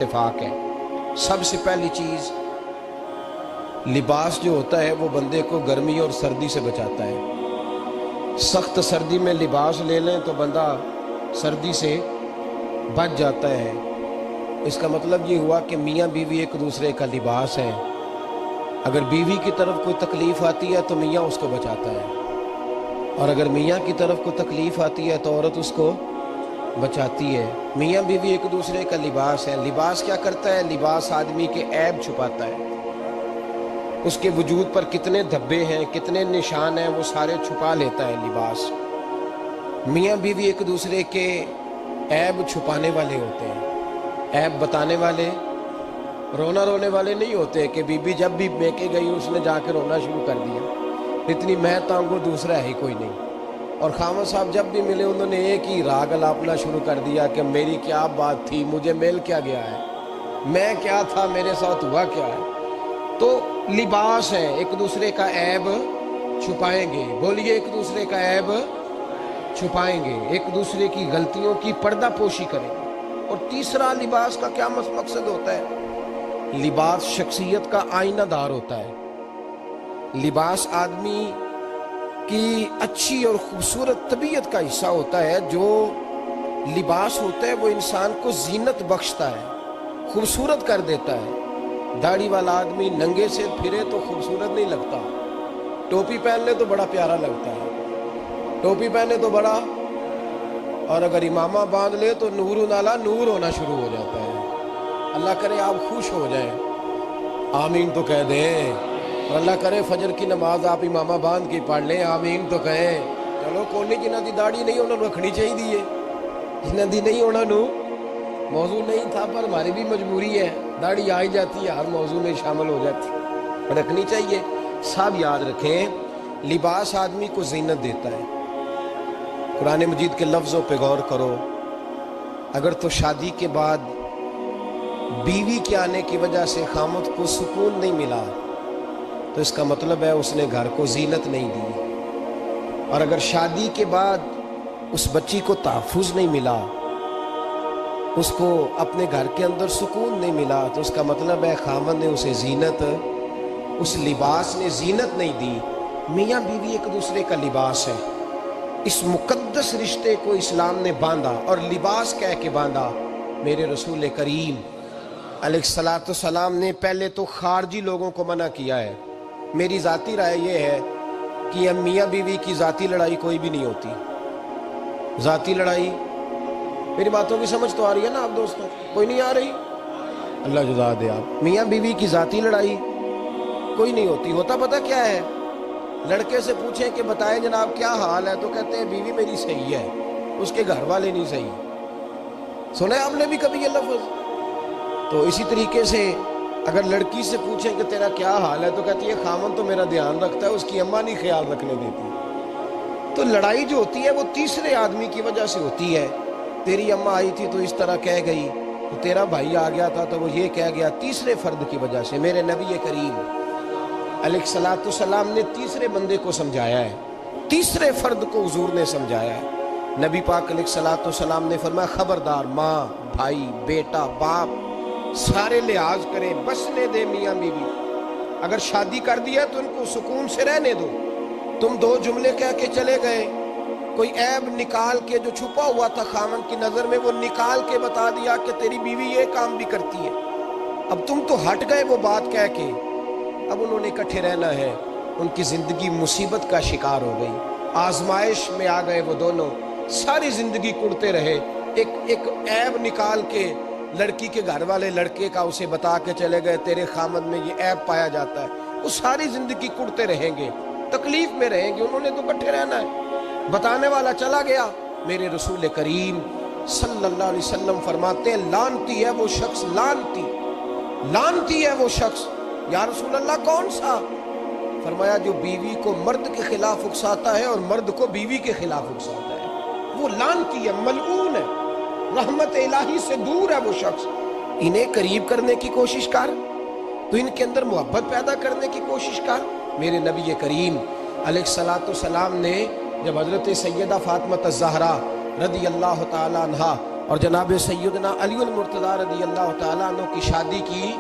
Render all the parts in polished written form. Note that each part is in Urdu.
اتفاق ہے۔ سب سے پہلی چیز لباس جو ہوتا ہے وہ بندے کو گرمی اور سردی سے بچاتا ہے۔ سخت سردی میں لباس لے لیں تو بندہ سردی سے بچ جاتا ہے۔ اس کا مطلب یہ ہوا کہ میاں بیوی ایک دوسرے کا لباس ہے۔ اگر بیوی کی طرف کوئی تکلیف آتی ہے تو میاں اس کو بچاتا ہے، اور اگر میاں کی طرف کوئی تکلیف آتی ہے تو عورت اس کو بچاتی ہے۔ میاں بیوی ایک دوسرے کا لباس ہے۔ لباس کیا کرتا ہے؟ لباس آدمی کے عیب چھپاتا ہے۔ اس کے وجود پر کتنے دھبے ہیں، کتنے نشان ہیں، وہ سارے چھپا لیتا ہے لباس۔ میاں بیوی ایک دوسرے کے عیب چھپانے والے ہوتے ہیں، عیب بتانے والے، رونے والے نہیں ہوتے کہ بی بی جب بھی میکے گئی اس نے جا کے رونا شروع کر دیا، اتنی میں تانگو دوسرا ہے ہی کوئی نہیں۔ اور خامد صاحب جب بھی ملے انہوں نے ایک ہی راگ الاپنا شروع کر دیا کہ میری کیا بات تھی، مجھے مل کیا گیا ہے، میں کیا تھا، میرے ساتھ ہوا کیا ہے۔ تو لباس ہے، ایک دوسرے کا عیب چھپائیں گے۔ بولیے، ایک دوسرے کا عیب چھپائیں گے، ایک دوسرے کی غلطیوں کی پردہ پوشی کریں گے۔ اور تیسرا لباس کا کیا مقصد ہوتا ہے؟ لباس شخصیت کا آئینہ دار ہوتا ہے۔ لباس آدمی کی اچھی اور خوبصورت طبیعت کا حصہ ہوتا ہے۔ جو لباس ہوتا ہے وہ انسان کو زینت بخشتا ہے، خوبصورت کر دیتا ہے۔ داڑھی والا آدمی ننگے سے پھرے تو خوبصورت نہیں لگتا، ٹوپی پہن لے تو بڑا پیارا لگتا ہے، ٹوپی پہنے تو بڑا، اور اگر امامہ باندھ لے تو نور نالا نور ہونا شروع ہو جاتا ہے۔ اللہ کرے آپ خوش ہو جائیں، آمین تو کہہ دیں۔ اور اللہ کرے فجر کی نماز آپ امامہ باندھ کے پڑھ لیں، آمین تو کہیں۔ چلو کوئی جنہ دی داڑھی نہیں انہوں نے رکھنی چاہیے، جنہ دی نہیں انہوں نے موضوع نہیں تھا، پر ہماری بھی مجبوری ہے، داڑھی آ ہی جاتی ہے، ہر موضوع میں شامل ہو جاتی، رکھنی چاہیے۔ سب یاد رکھیں، لباس آدمی کو زینت دیتا ہے۔ قرآن مجید کے لفظوں پہ غور کرو، اگر تو شادی کے بعد بیوی کے آنے کی وجہ سے خامد کو سکون نہیں ملا تو اس کا مطلب ہے اس نے گھر کو زینت نہیں دی۔ اور اگر شادی کے بعد اس بچی کو تحفظ نہیں ملا، اس کو اپنے گھر کے اندر سکون نہیں ملا، تو اس کا مطلب ہے خامد نے اسے زینت، اس لباس نے زینت نہیں دی۔ میاں بیوی ایک دوسرے کا لباس ہے۔ اس مقدس رشتے کو اسلام نے باندھا، اور لباس کہہ کے باندھا۔ میرے رسول کریم علیہ السلام نے پہلے تو خارجی لوگوں کو منع کیا ہے۔ میری ذاتی رائے یہ ہے کہ میاں بیوی کی ذاتی لڑائی کوئی بھی نہیں ہوتی۔ ذاتی لڑائی، میری باتوں کی سمجھ تو آ رہی ہے نا آپ دوستوں؟ کوئی نہیں آ رہی؟ اللہ جزا دے آپ۔ میاں بیوی کی ذاتی لڑائی کوئی نہیں ہوتی۔ ہوتا پتہ کیا ہے؟ لڑکے سے پوچھیں کہ بتائیں جناب کیا حال ہے، تو کہتے ہیں بیوی میری صحیح ہے، اس کے گھر والے نہیں صحیح۔ سنا ہے آپ نے بھی کبھی یہ لفظ؟ تو اسی طریقے سے اگر لڑکی سے پوچھیں کہ تیرا کیا حال ہے، تو کہتی ہے خامن تو میرا دھیان رکھتا ہے، اس کی اماں نہیں خیال رکھنے دیتی۔ تو لڑائی جو ہوتی ہے وہ تیسرے آدمی کی وجہ سے ہوتی ہے۔ تیری اماں آئی تھی تو اس طرح کہہ گئی، تو تیرا بھائی آ گیا تھا تو وہ یہ کہہ گیا، تیسرے فرد کی وجہ سے۔ میرے نبی کریم علیہ السلام نے تیسرے بندے کو سمجھایا ہے، تیسرے فرد کو حضور نے سمجھایا ہے۔ نبی پاک علیہ السلام نے فرمایا خبردار، ماں، بھائی، بیٹا، باپ، سارے لحاظ کریں، بسنے دے میاں بیوی۔ اگر شادی کر دیا تو ان کو سکون سے رہنے دو۔ تم دو جملے کہہ کے چلے گئے، کوئی عیب نکال کے جو چھپا ہوا تھا خامن کی نظر میں وہ نکال کے بتا دیا کہ تیری بیوی یہ کام بھی کرتی ہے۔ اب تم تو ہٹ گئے وہ بات کہہ کے، اب انہوں نے اکٹھے رہنا ہے۔ ان کی زندگی مصیبت کا شکار ہو گئی، آزمائش میں آ گئے وہ دونوں، ساری زندگی کڑتے رہے۔ ایک عیب نکال کے لڑکی کے گھر والے لڑکے کا اسے بتا کے چلے گئے، تیرے خامد میں یہ عیب پایا جاتا ہے۔ وہ ساری زندگی کڑتے رہیں گے، تکلیف میں رہیں گے، انہوں نے تو اکٹھے رہنا ہے۔ بتانے والا چلا گیا۔ میرے رسول کریم صلی اللہ علیہ وسلم فرماتے ہیں لعنتی ہے وہ شخص، لعنتی ہے وہ شخص۔ یا رسول اللہ کون سا؟ فرمایا جو بیوی کو مرد کے خلاف اکساتا ہے اور مرد کو بیوی کے خلاف اکساتا ہے، وہ لعنتی ہے، ملعون ہے، رحمت الہی سے دور ہے وہ شخص۔ انہیں قریب کرنے کی کوشش کر، تو ان کے اندر محبت پیدا کرنے کی کوشش کر۔ میرے نبی کریم علیہ السلام نے جب حضرت سیدہ فاطمہ الزہرا رضی اللہ تعالی عنہا اور جناب سیدنا علی المرتضیٰ رضی اللہ تعالیٰ عنہ کی شادی کی،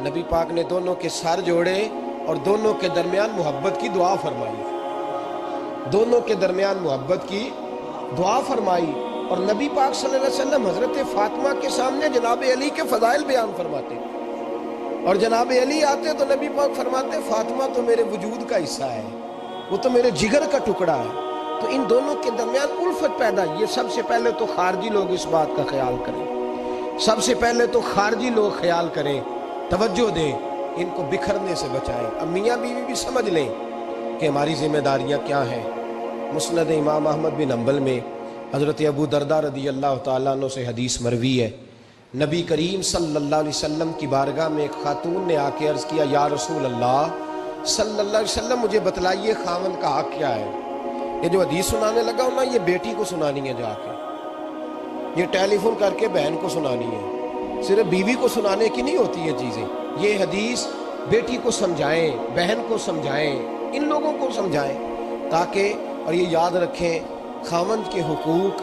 نبی پاک نے دونوں کے سر جوڑے اور دونوں کے درمیان محبت کی دعا فرمائی، دونوں کے درمیان محبت کی دعا فرمائی۔ اور نبی پاک صلی اللہ علیہ وسلم حضرت فاطمہ کے سامنے جناب علی کے فضائل بیان فرماتے، اور جناب علی آتے تو نبی پاک فرماتے فاطمہ تو میرے وجود کا حصہ ہے، وہ تو میرے جگر کا ٹکڑا ہے۔ تو ان دونوں کے درمیان الفت پیدا، یہ سب سے پہلے تو خارجی لوگ اس بات کا خیال کریں، سب سے پہلے تو خارجی لوگ خیال کریں، توجہ دیں، ان کو بکھرنے سے بچائیں۔ اب میاں بیوی بھی سمجھ لیں کہ ہماری ذمہ داریاں کیا ہیں۔ مسند امام احمد بن حنبل میں حضرت ابو درداء رضی اللہ تعالیٰ عنہ سے حدیث مروی ہے، نبی کریم صلی اللہ علیہ وسلم کی بارگاہ میں ایک خاتون نے آ کے عرض کیا، یا رسول اللہ صلی اللہ علیہ وسلم مجھے بتلائیے خاوند کا حق کیا ہے۔ یہ جو حدیث سنانے لگا ہوں نا، یہ بیٹی کو سنانی ہے، جا کے یہ ٹیلی فون کر کے بہن کو سنانی ہے، صرف بیوی کو سنانے کی نہیں ہوتی یہ چیزیں۔ یہ حدیث بیٹی کو سمجھائیں، بہن کو سمجھائیں، ان لوگوں کو سمجھائیں، تاکہ اور یہ یاد رکھیں خاوند کے حقوق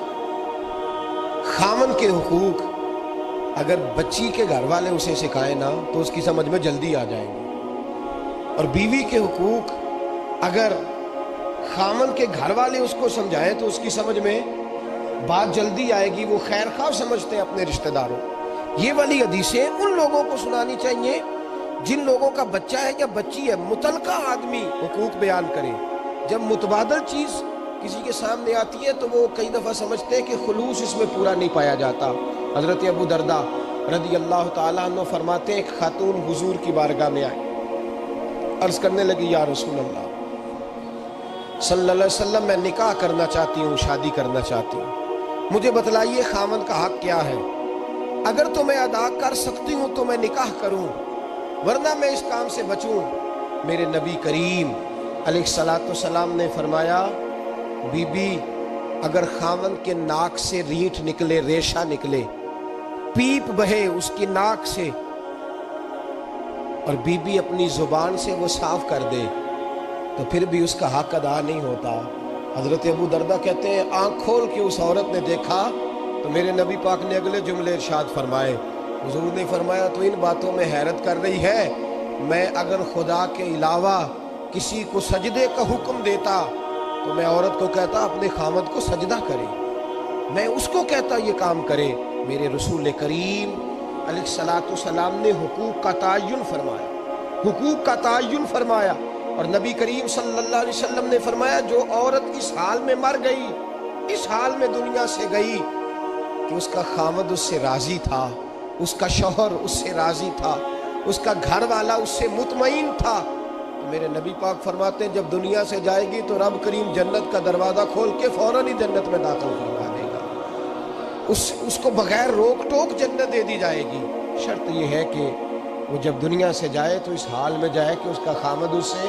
اگر بچی کے گھر والے اسے سکھائیں نا تو اس کی سمجھ میں جلدی آ جائیں گے، اور بیوی کے حقوق اگر خاوند کے گھر والے اس کو سمجھائیں تو اس کی سمجھ میں بات جلدی آئے گی، وہ خیر خواہ سمجھتے ہیں اپنے رشتہ داروں۔ یہ والی حدیثیں ان لوگوں کو سنانی چاہیے جن لوگوں کا بچہ ہے یا بچی ہے، متعلقہ آدمی حقوق بیان کرے۔ جب متبادل چیز کسی کے سامنے آتی ہے تو وہ کئی دفعہ سمجھتے ہیں کہ خلوص اس میں پورا نہیں پایا جاتا۔ حضرت ابو درداء رضی اللہ تعالیٰ عنہ فرماتے ہیں، ایک خاتون حضور کی بارگاہ میں آئی، عرض کرنے لگی، یا رسول اللہ صلی اللہ علیہ وسلم میں نکاح کرنا چاہتی ہوں، شادی کرنا چاہتی ہوں، مجھے بتلائیے خاوند کا حق کیا ہے، اگر تو میں ادا کر سکتی ہوں تو میں نکاح کروں، ورنہ میں اس کام سے بچوں۔ میرے نبی کریم علیہ السلام نے فرمایا، بی بی اگر خاوند کے ناک سے رینٹ نکلے، ریشہ نکلے، پیپ بہے اس کی ناک سے، اور بی بی اپنی زبان سے وہ صاف کر دے تو پھر بھی اس کا حق ادا نہیں ہوتا۔ حضرت ابو درداء کہتے ہیں، آنکھ کھول کے اس عورت نے دیکھا تو میرے نبی پاک نے اگلے جملے ارشاد فرمائے، حضور نے فرمایا تو ان باتوں میں حیرت کر رہی ہے، میں اگر خدا کے علاوہ کسی کو سجدے کا حکم دیتا تو میں عورت کو کہتا اپنے خاوند کو سجدہ کرے، میں اس کو کہتا یہ کام کرے۔ میرے رسول کریم علیہ السلام نے حقوق کا تعین فرمایا، حقوق کا تعین فرمایا، اور نبی کریم صلی اللہ علیہ وسلم نے فرمایا، جو عورت اس حال میں مر گئی، اس حال میں دنیا سے گئی کہ اس کا خاوند اس سے راضی تھا، اس کا شوہر اس سے راضی تھا، اس کا گھر والا اس سے مطمئن تھا، تو میرے نبی پاک فرماتے ہیں جب دنیا سے جائے گی تو رب کریم جنت کا دروازہ کھول کے فوراً ہی جنت میں داخل کروا دے گا، اس کو بغیر روک ٹوک جنت دے دی جائے گی۔ شرط یہ ہے کہ وہ جب دنیا سے جائے تو اس حال میں جائے کہ اس کا خاوند اس سے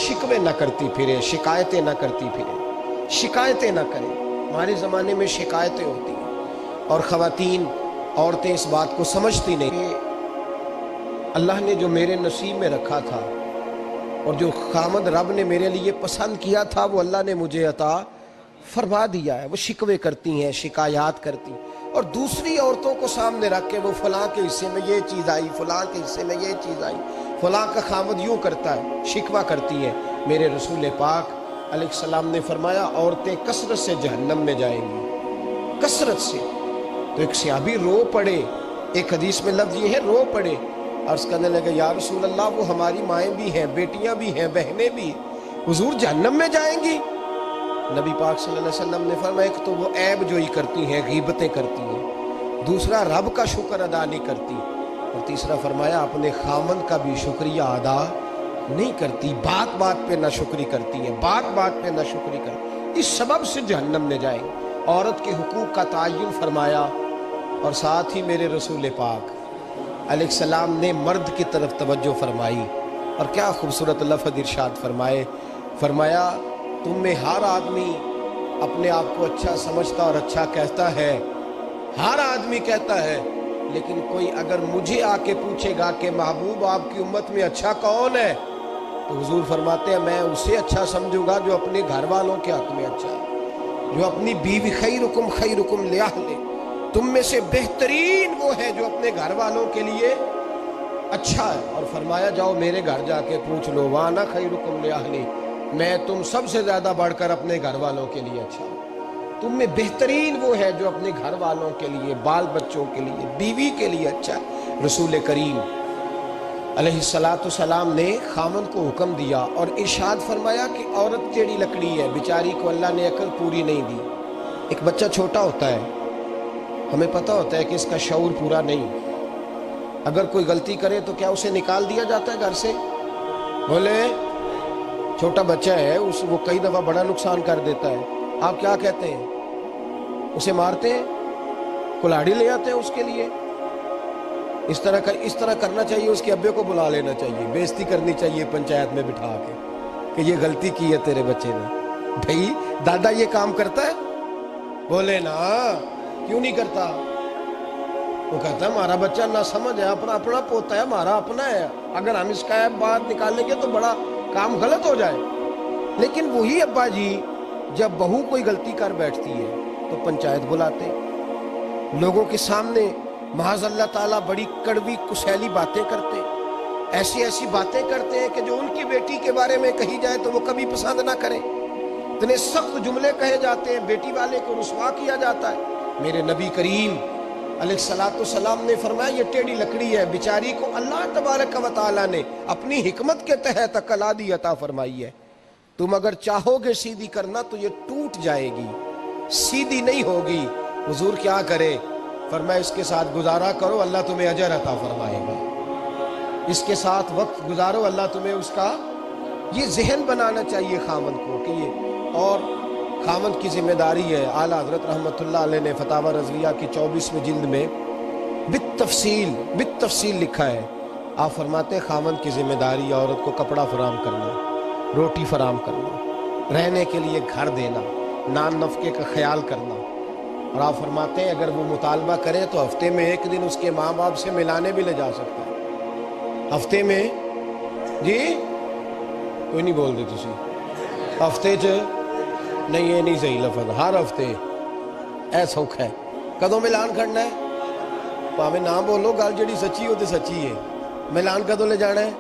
شکوے نہ کرتی پھرے، شکایتیں نہ کرتی پھرے، شکایتیں نہ کرے۔ ہمارے زمانے میں شکایتیں ہوتی ہیں اور خواتین، عورتیں اس بات کو سمجھتی نہیں کہ اللہ نے جو میرے نصیب میں رکھا تھا اور جو خاوند رب نے میرے لیے پسند کیا تھا وہ اللہ نے مجھے عطا فرما دیا ہے۔ وہ شکوے کرتی ہیں، شکایات کرتی ہیں، اور دوسری عورتوں کو سامنے رکھ کے وہ فلاں کے حصے میں یہ چیز آئی، فلاں کے حصے میں یہ چیز آئی، فلاں کا خاوند یوں کرتا ہے، شکوہ کرتی ہیں۔ میرے رسول پاک علیہ السلام نے فرمایا عورتیں کثرت سے جہنم میں جائیں گی، کثرت سے۔ تو ایک صحابی رو پڑے، ایک حدیث میں لفظ یہ ہے رو پڑے، عرض کرنے لگے یا رسول اللہ وہ ہماری مائیں بھی ہیں، بیٹیاں بھی ہیں، بہنیں بھی، حضور جہنم میں جائیں گی؟ نبی پاک صلی اللہ علیہ وسلم نے فرمایا ایک تو وہ عیب جوئی کرتی ہیں، غیبتیں کرتی ہیں، دوسرا رب کا شکر ادا نہیں کرتی، اور تیسرا فرمایا اپنے خاوند کا بھی شکریہ ادا نہیں کرتی، بات بات پہ ناشکری کرتی ہیں، بات بات پہ ناشکری کرتی، اس سبب سے جہنم میں جائیں۔ عورت کے حقوق کا تعین فرمایا، اور ساتھ ہی میرے رسول پاک علیہ السلام نے مرد کی طرف توجہ فرمائی، اور کیا خوبصورت لفظ ارشاد فرمائے، فرمایا تم میں ہر آدمی اپنے آپ کو اچھا سمجھتا اور اچھا کہتا ہے، ہر آدمی کہتا ہے، لیکن کوئی اگر مجھے آ کے پوچھے گا کہ محبوب آپ کی امت میں اچھا کون ہے، تو حضور فرماتے ہیں میں اسے اچھا سمجھوں گا جو اپنے گھر والوں کے حق میں اچھا ہے، جو اپنی بیوی خیرکم خیرکم لأہلہ، تم میں سے بہترین وہ ہے جو اپنے گھر والوں کے لیے اچھا ہے، اور فرمایا جاؤ میرے گھر جا کے پوچھ لو، وانا خیرکم لأہلی، میں تم سب سے زیادہ بڑھ کر اپنے گھر والوں کے لیے اچھا ہوں۔ تم میں بہترین وہ ہے جو اپنے گھر والوں کے لیے، بال بچوں کے لیے، بیوی کے لیے اچھا ہے۔ رسول کریم علیہ السلام نے خامن کو حکم دیا اور ارشاد فرمایا کہ عورت ٹیڑھی لکڑی ہے، بیچاری کو اللہ نے عقل پوری نہیں دی۔ ایک بچہ چھوٹا ہوتا ہے، ہمیں پتہ ہوتا ہے کہ اس کا شعور پورا نہیں، اگر کوئی غلطی کرے تو کیا اسے نکال دیا جاتا ہے گھر سے؟ بولے، چھوٹا بچہ ہے، وہ کئی دفعہ بڑا نقصان کر دیتا ہے، آپ کیا کہتے ہیں؟ اسے مارتے ہیں، کلاڑی لے آتے ہیں اس کے لیے؟ اس طرح کرنا چاہیے، اس کے ابے کو بلا لینا چاہیے، بے عزتی کرنی چاہیے پنچایت میں بٹھا کے کہ یہ غلطی کی ہے تیرے بچے نے۔ بھائی دادا یہ کام کرتا ہے؟ بولے نا، کیوں نہیں کرتا؟ وہ کہتا ہے ہمارا بچہ نہ سمجھ ہے، اپنا پوتا ہے، ہمارا اپنا ہے، اگر ہم اس کا بات نکالیں گے تو بڑا کام غلط ہو جائے۔ لیکن وہی ابا جی جب بہو کوئی غلطی کر بیٹھتی ہے تو پنچایت بلاتے، لوگوں کے سامنے معاذ اللہ تعالیٰ بڑی کڑوی کسیلی باتیں کرتے، ایسی باتیں کرتے ہیں کہ جو ان کی بیٹی کے بارے میں کہی جائے تو وہ کبھی پسند نہ کریں، اتنے سخت جملے کہے جاتے ہیں، بیٹی والے کو رسوا کیا جاتا ہے۔ میرے نبی کریم علیہ السلام نے فرمایا یہ ٹیڑھی لکڑی ہے، بیچاری کو اللہ تبارک و تعالیٰ نے اپنی حکمت کے تحت عقل عادی عطا فرمائی ہے، تم اگر چاہو گے سیدھی کرنا تو یہ ٹوٹ جائے گی، سیدھی نہیں ہوگی۔ حضور کیا کرے؟ فرمایا اس کے ساتھ گزارا کرو، اللہ تمہیں اجر عطا فرمائے گا، اس کے ساتھ وقت گزارو، اللہ تمہیں اس کا، یہ ذہن بنانا چاہیے خامن کو کہ یہ، اور خامن کی ذمہ داری ہے۔ اعلیٰ حضرت رحمۃ اللہ علیہ نے فتاوی رضویہ کی 24ویں جلد میں بالتفصیل لکھا ہے، آپ فرماتے ہیں خامن کی ذمہ داری ہے عورت کو کپڑا فراہم کرنا، روٹی فراہم کرنا، رہنے کے لیے گھر دینا، نان نفقے کا خیال کرنا، اور آپ فرماتے ہیں اگر وہ مطالبہ کرے تو ہفتے میں ایک دن اس کے ماں باپ سے ملانے بھی لے جا سکتا ہے۔ ہفتے میں، جی کوئی نہیں بول دے تسی، ہفتے نہیں، یہ نہیں صحیح لفظ، ہر ہفتے اے سوکھ ہے۔ کدوں ملان کرنا ہے؟ پاویں نہ بولو، گل جڑی سچی ہو تو سچی ہے۔ ملان کدوں لے جانا ہے؟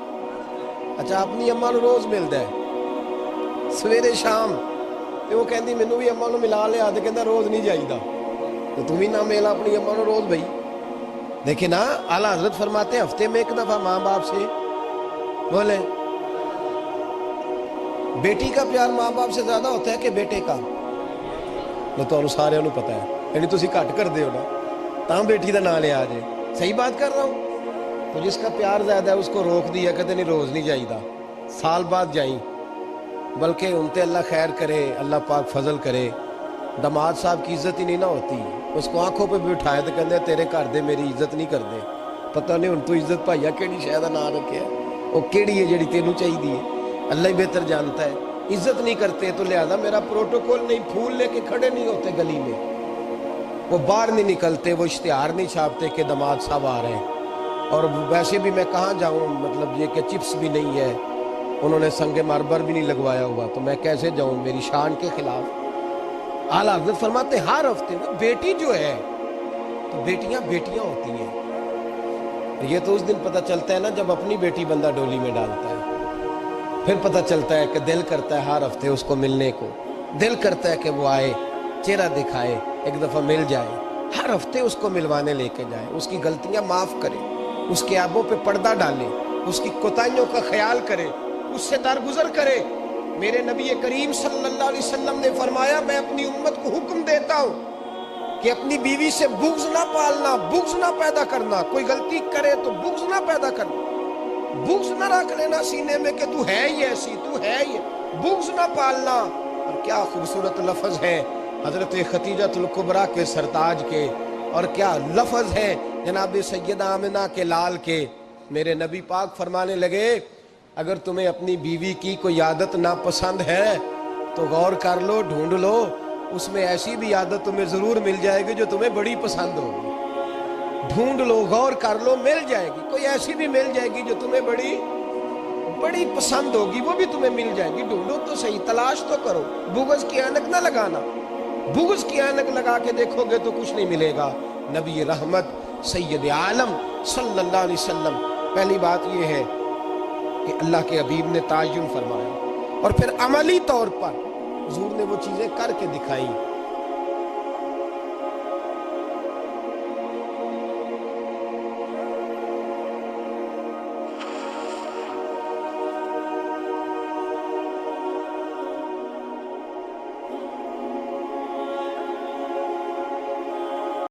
اچھا اپنی اماں نو روز ملتا ہے سویرے شام، تو وہ کہندی مینوں بھی اماں نو ملا لیا، تو کہندا روز نہیں جائیدا، تو تم ہی نہ ملا اپنی اماں نو روز بھائی۔ دیکھیں نا، اعلیٰ حضرت فرماتے ہیں ہفتے میں ایک دفعہ ماں باپ سے بولے۔ بیٹی کا پیار ماں باپ سے زیادہ ہوتا ہے کہ بیٹے کا؟ تو سارے انہوں پتا ہے، یعنی تسی کٹ کر دے ہو نا، تاں بیٹی دا نام لیا جے، صحیح بات کر رہا ہوں؟ تو جس کا پیار زیادہ ہے اس کو روک دیا، کہتے نہیں روز نہیں جائیدا، سال بعد جائیں، بلکہ انتے اللہ خیر کرے، اللہ پاک فضل کرے، داماد صاحب کی عزت ہی نہیں نہ ہوتی، اس کو آنکھوں پہ بھی اٹھائے تو کہتے تیرے گھر دے میری عزت نہیں کر دے، پتہ نہیں ان تو عزت بھائیا کیڑی شاید نام رکھے وہ کیڑی ہے جڑی تینوں چاہیے، اللہ ہی بہتر جانتا ہے۔ عزت نہیں کرتے تو لہذا میرا پروٹوکول نہیں، پھول لے کے کھڑے نہیں ہوتے گلی میں، وہ باہر نہیں نکلتے، وہ اشتہار نہیں چھاپتے کہ داماد صاحب آ رہے ہیں، اور ویسے بھی میں کہاں جاؤں، مطلب یہ کہ چپس بھی نہیں ہے، انہوں نے سنگ مرمر بھی نہیں لگوایا ہوا، تو میں کیسے جاؤں، میری شان کے خلاف۔ اعلیٰ حضرت فرماتے ہر ہفتے میں بیٹی جو ہے، تو بیٹیاں ہوتی ہیں، یہ تو اس دن پتہ چلتا ہے نا جب اپنی بیٹی بندہ ڈولی میں ڈالتا ہے، پھر پتہ چلتا ہے کہ دل کرتا ہے ہر ہفتے اس کو ملنے کو، دل کرتا ہے کہ وہ آئے، چہرہ دکھائے، ایک دفعہ مل جائے، ہر ہفتے اس کو ملوانے لے کے جائے، اس کی غلطیاں معاف کرے، اس کے عیبوں پہ پردہ ڈالے، اس کی کوتاہیوں کا خیال کرے، اس سے درگزر کرے۔ میرے نبی کریم صلی اللہ علیہ وسلم نے فرمایا میں اپنی امت کو حکم دیتا ہوں کہ اپنی بیوی سے بغض نہ پالنا، بغض نہ پیدا کرنا، کوئی غلطی کرے تو بغض نہ پیدا کرنا، بغض نہ رکھ لینا سینے میں کہ تو ہے ہی ایسی، تو ہے ہی، بغض نہ پالنا۔ اور کیا خوبصورت لفظ ہے حضرت خدیجہ الکبریٰ کے سرتاج کے، اور کیا لفظ ہے جناب سیدہ آمنہ کے لال کے۔ میرے نبی پاک فرمانے لگے اگر تمہیں اپنی بیوی کی کوئی عادت ناپسند ہے تو غور کر لو، ڈھونڈ لو، اس میں ایسی بھی عادت تمہیں ضرور مل جائے گی جو تمہیں بڑی پسند ہوگی، ڈھونڈ لو، غور کر لو، مل جائے گی، کوئی ایسی بھی مل جائے گی جو تمہیں بڑی پسند ہوگی، وہ بھی تمہیں مل جائے گی، ڈھونڈو تو صحیح، تلاش تو کرو، بغض کی اینک نہ لگانا، بغض کی اینک لگا کے دیکھو گے تو کچھ نہیں ملے گا، نبی رحمت سید عالم صلی اللہ علیہ وسلم، پہلی بات یہ ہے کہ اللہ کے حبیب نے تعین فرمایا، اور پھر عملی طور پر حضور نے وہ چیزیں کر کے دکھائیں